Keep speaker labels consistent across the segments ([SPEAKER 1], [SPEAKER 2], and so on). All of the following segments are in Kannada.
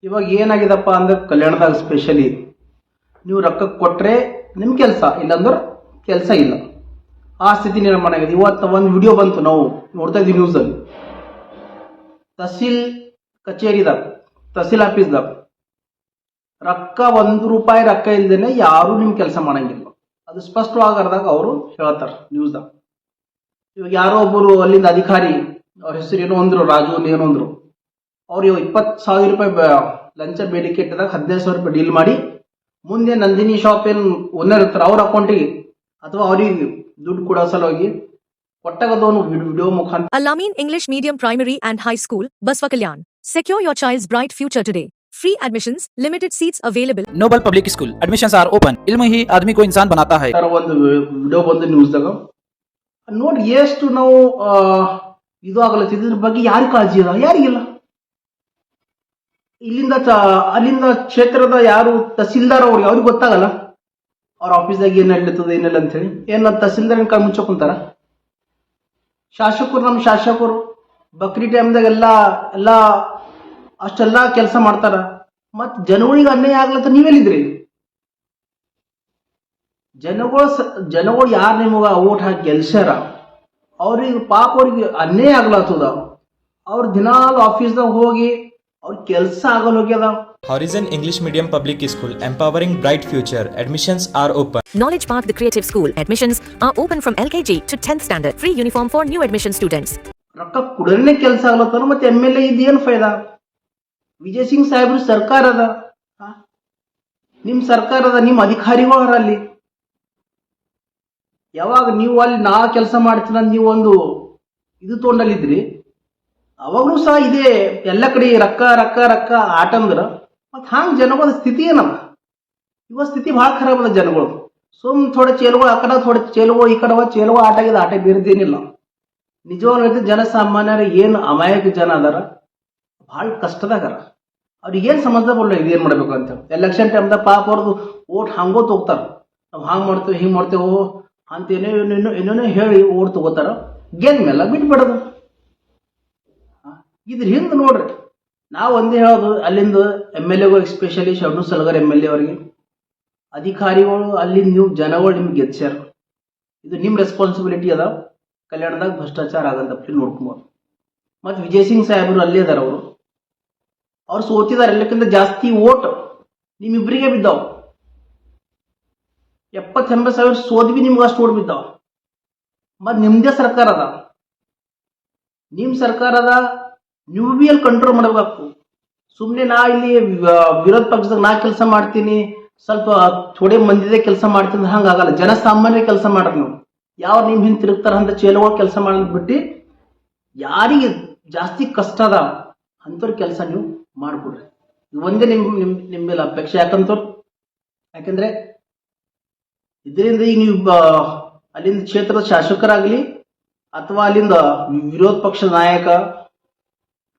[SPEAKER 1] ಇವಾಗ ಏನಾಗಿದಪ್ಪ ಅಂದ್ರೆ ಕಲ್ಯಾಣದಾಗ ಸ್ಪೆಷಲಿ ನೀವು ರೊಕ್ಕ ಕೊಟ್ರೆ ನಿಮ್ಮ ಕೆಲಸ, ಇಲ್ಲಾಂದ್ರೆ ಕೆಲಸ ಇಲ್ಲ. ಆ ಸ್ಥಿತಿ ನಿರ್ಮಾಣ ಆಗಿದೆ. ಇವತ್ತು ಒಂದು ವಿಡಿಯೋ ಬಂತು, ನಾವು ನೋಡ್ತಾ ಇದ್ದೀವಿ ನ್ಯೂಸಲ್ಲಿ. ತಹಸೀಲ್ ಕಚೇರಿದಾಗ, ತಹಸೀಲ್ ಆಫೀಸ್ದಾಗ ರೊಕ್ಕ ₹1 ರೊಕ್ಕ ಇಲ್ದೇನೆ ಯಾರು ನಿಮ್ ಕೆಲಸ ಮಾಡಂಗಿಲ್ಲ. ಅದು ಸ್ಪಷ್ಟವಾಗದಾಗ ಅವರು ಹೇಳ್ತಾರೆ ನ್ಯೂಸ್ದಾಗ. ಇವಾಗ ಯಾರೋ ಒಬ್ಬರು ಅಲ್ಲಿಂದ ಅಧಿಕಾರಿ, ಅವ್ರ ಹೆಸರು ಏನೋ ಅಂದ್ರು, ರಾಜು ಏನೋ ಅಂದ್ರು. ಅವ್ರು ₹20,000 ಲಂಚ ಬೇಡಿಕೆ ಇಟ್ಟಿದಾಗ ₹15,000 ಡೀಲ್ ಮಾಡಿ ಮುಂದೆ ನಂದಿನಿ ಶಾಪ್ ಏನ್ ಓನರ್ ಇರ್ತಾರೆ ಅವ್ರ ಅಕೌಂಟಿಗೆ ಅಥವಾ ಅವ್ರಿಗೆ ದುಡ್ಡು ಕೊಡೋ ಸಲುವಾಗಿ ಕೊಟ್ಟಾಗದವನು ವಿಡಿಯೋ ಮುಖಾಂತರ.
[SPEAKER 2] Al-Amin English Medium Primary and High School, Basva Kalyan. Secure your child's bright future today. Free admissions, limited seats available.
[SPEAKER 3] Noble Public School. Admissions are open. इल्म ही आदमी को इंसान बनाता है.
[SPEAKER 1] ಒಂದು ವಿಡಿಯೋ ಬಂದು ನ್ಯೂಸ್ದಾಗ ನೋಡಿ, ಎಷ್ಟು ನಾವು ಇದು ಆಗಲತ್ತಿದ ಇದ್ರ ಬಗ್ಗೆ ಯಾರಿಗೆ ಕಾಳಜಿ ಅದ? ಯಾರಿಗಿಲ್ಲ. ಇಲ್ಲಿಂದ ಅಲ್ಲಿಂದ ಕ್ಷೇತ್ರದ ಯಾರು ತಹಸೀಲ್ದಾರ್ ಅವ್ರಿಗೆ ಗೊತ್ತಾಗಲ್ಲ ಅವ್ರ ಆಫೀಸ್ದಾಗ ಏನ್ ನಡೀತದ ಏನಿಲ್ಲ ಅಂತ ಹೇಳಿ. ಏನ್ ತಹಸೀಲ್ದಾರ್ ಕೈ ಮುಚ್ಚ ಕುಂತಾರ. ಶಾಸಕರು, ನಮ್ಮ ಶಾಸಕರು ಬಕ್ರಿ ಟೈಮ್ದಾಗ ಎಲ್ಲ ಅಷ್ಟೆಲ್ಲ ಕೆಲಸ ಮಾಡ್ತಾರ. ಮತ್ ಜನಗಳಿಗೆ ಅನ್ಯಾಯ ಆಗ್ಲತ್ತ ನೀವೆಲ್ಲಿದ್ರಿ? ಜನಗಳು ಯಾರು ನಿಮಗ ಓಟ್ ಹಾಕಿ ಗೆಲ್ಸ್ಯಾರ ಅವ್ರಿಗೆ ಪಾಪ ಅವ್ರಿಗೆ ಅನ್ಯಾಯ ಆಗ್ಲತ್ತದ. ಅವ್ರ ದಿನಾಲು ಆಫೀಸ್ದಾಗ ಹೋಗಿ ಅವ್ರ ಕೆಲಸ ಆಗಲ್ ಹೋಗ್ಯದ.
[SPEAKER 4] Horizon English Medium Public School, empowering bright future. Admissions are open.
[SPEAKER 2] Knowledge Park The Creative School. Admissions are open from LKG to 10th standard. Free uniform for new admission students.
[SPEAKER 1] ರೊಕ್ಕ ಕುಡನೆ ಕೆಲಸ ಆಗ್ಲತ್ತಾರ. ಮತ್ತೆ MLA ಇದೇನು ಫೈದಾ? ವಿಜಯ್ ಸಿಂಗ್ ಸಾಹೇಬ್ರು ಸರ್ಕಾರ ಅದ, ನಿಮ್ ಸರ್ಕಾರ ಅದ, ನಿಮ್ ಅಧಿಕಾರಿಗಳು ಅಲ್ಲಿ. ಯಾವಾಗ ನೀವು ಅಲ್ಲಿ ನಾ ಕೆಲಸ ಮಾಡ್ತೀನ ನೀವು ಒಂದು ಇದು ತೊಗೊಂಡಲ್ಲಿದ್ರಿ, ಅವಾಗ್ಲೂ ಸಹ ಇದೇ ಎಲ್ಲ ಕಡೆ ರೊಕ್ಕ ರೊಕ್ಕ ರೊಕ್ಕ ಆಟ ಅಂದ್ರ ಮತ್ ಹಾಂಗ್ ಜನಗಳ ಸ್ಥಿತಿ ಏನದ? ಇವ ಸ್ಥಿತಿ ಬಹಳ ಖರಾಬ್ ಅದ ಜನಗಳು. ಸುಮ್ ಥೋಡೆ ಚೇಲುಗಳು ಆ ಕಡೆ, ಥೋಡೆ ಚೇಲುಗಳು ಈ ಕಡೆ, ಚೇಲುಗಳು ಆಟ ಆಗಿದೆ, ಆಟ ಬೇರೆದೇನಿಲ್ಲ. ನಿಜವಾಗ್ಲೂ ಹೇಳ್ತೀನಿ, ಜನಸಾಮಾನ್ಯರ ಏನು ಅಮಾಯಕ ಜನ ಅದಾರ ಬಹಳ ಕಷ್ಟದಾಗಾರ. ಅವ್ರಿಗೆ ಏನ್ ಸಮಸ್ಯೆ ಬರಲ್ಲ ಇದೇನ್ ಮಾಡ್ಬೇಕು ಅಂತ. ಎಲೆಕ್ಷನ್ ಟೈಮ್ದಾಗ ಪಾಪ ಅವ್ರದ್ದು ಓಟ್ ಹಂಗೋತ್ ಹೋಗ್ತಾರ. ನಾವು ಹಾಂಗ್ ಮಾಡ್ತೇವೆ ಹಿಂಗ್ ಮಾಡ್ತೇವೆ ಅಂತ ಏನೇನೋ ಹೇಳಿ ಓಟ್ ತಗೋತಾರ. ಗೆದ್ದ ಮೇಲೆ ಬಿಟ್ಬಿಡೋದು. ಇದ್ರ ಹಿಂದೆ ನೋಡ್ರಿ, ನಾವು ಒಂದೇ ಹೇಳೋದು, ಅಲ್ಲಿಂದ MLA ಎಸ್ಪೆಷಲಿ ಶರಣು ಸಲಗರ್ MLA ಅವರಿಗೆ, ಅಧಿಕಾರಿಗಳು ಅಲ್ಲಿಂದ ನೀವು ಜನಗಳು ನಿಮ್ಗೆ ಗೆದ್ಸ್ಯಾರ. ಇದು ನಿಮ್ ರೆಸ್ಪಾನ್ಸಿಬಿಲಿಟಿ ಅದ. ಕಲ್ಯಾಣದಾಗ ಭ್ರಷ್ಟಾಚಾರ ಆಗಂತಪ್ಪಿ ನೋಡ್ಕೊಬೋದು. ಮತ್ತೆ ವಿಜಯ್ ಸಿಂಗ್ ಸಾಹೇಬರು ಅಲ್ಲೇ ಅದಾರ. ಅವ್ರು ಸೋತಿದ್ದಾರೆ. ಎಲ್ಲಕ್ಕಿಂತ ಜಾಸ್ತಿ ಓಟ್ ನಿಮ್ಮಿಬ್ಬರಿಗೆ ಬಿದ್ದಾವ. 70-80 ಸೋದ್ ಬಿ ನಿಮ್ಗೆ ಅಷ್ಟು ಓಟ್ ಬಿದ್ದಾವ. ಮತ್ ನಿಮ್ದೇ ಸರ್ಕಾರ ಅದ, ನಿಮ್ ಸರ್ಕಾರ ಅದ, ನೀವು ಬಿ ಅಲ್ಲಿ ಕಂಟ್ರೋಲ್ ಮಾಡಬೇಕು. ಸುಮ್ನೆ ನಾ ಇಲ್ಲಿ ವಿರೋಧ ಪಕ್ಷದಾಗ ನಾ ಕೆಲಸ ಮಾಡ್ತೀನಿ, ಸ್ವಲ್ಪ ಥೋಡೆ ಮಂದಿದೆ ಕೆಲಸ ಮಾಡ್ತೀನಿ ಹಂಗಾಗಲ್ಲ. ಜನಸಾಮಾನ್ಯ ಕೆಲಸ ಮಾಡ್ರಿ ನೀವು. ಯಾವ ನಿಮ್ ಹಿಂದೆ ತಿರುಗ್ತಾರ ಅಂತ ಚೇಲುಗಳು ಕೆಲಸ ಮಾಡೋದ್ ಬಿಟ್ಟು ಯಾರಿಗೆ ಜಾಸ್ತಿ ಕಷ್ಟ ಅದ ಅಂತವ್ರ ಕೆಲಸ ನೀವು ಮಾಡ್ಕೊಡ್ರಿ. ಇದು ಒಂದೇ ನಿಮ್ಮೆಲ್ಲ ಅಪೇಕ್ಷೆ. ಯಾಕಂದ್ರೆ ಇದರಿಂದ ಈಗ ನೀವು ಅಲ್ಲಿಂದ ಕ್ಷೇತ್ರದ ಶಾಸಕರಾಗ್ಲಿ ಅಥವಾ ಅಲ್ಲಿಂದ ವಿರೋಧ ಪಕ್ಷದ ನಾಯಕ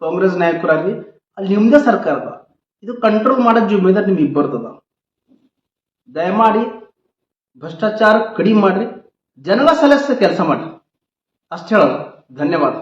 [SPEAKER 1] ಕಾಂಗ್ರೆಸ್ ನಾಯಕರಾಗ್ಲಿ, ಅಲ್ಲಿ ನಿಮ್ದೇ ಸರ್ಕಾರ ಅದ. ಇದು ಕಂಟ್ರೋಲ್ ಮಾಡೋ ಜಿಮ್ಮೆದಾರಿ ನಿಮ್ಗೆ ಇಬ್ಬರ್ತದ. ದಯಮಾಡಿ ಭ್ರಷ್ಟಾಚಾರ ಕಡಿಮೆ ಮಾಡ್ರಿ, ಜನಗಳ ಸಲಹೆ ಕೆಲಸ ಮಾಡ್ರಿ, ಅಷ್ಟು ಹೇಳೋದು. ಧನ್ಯವಾದ.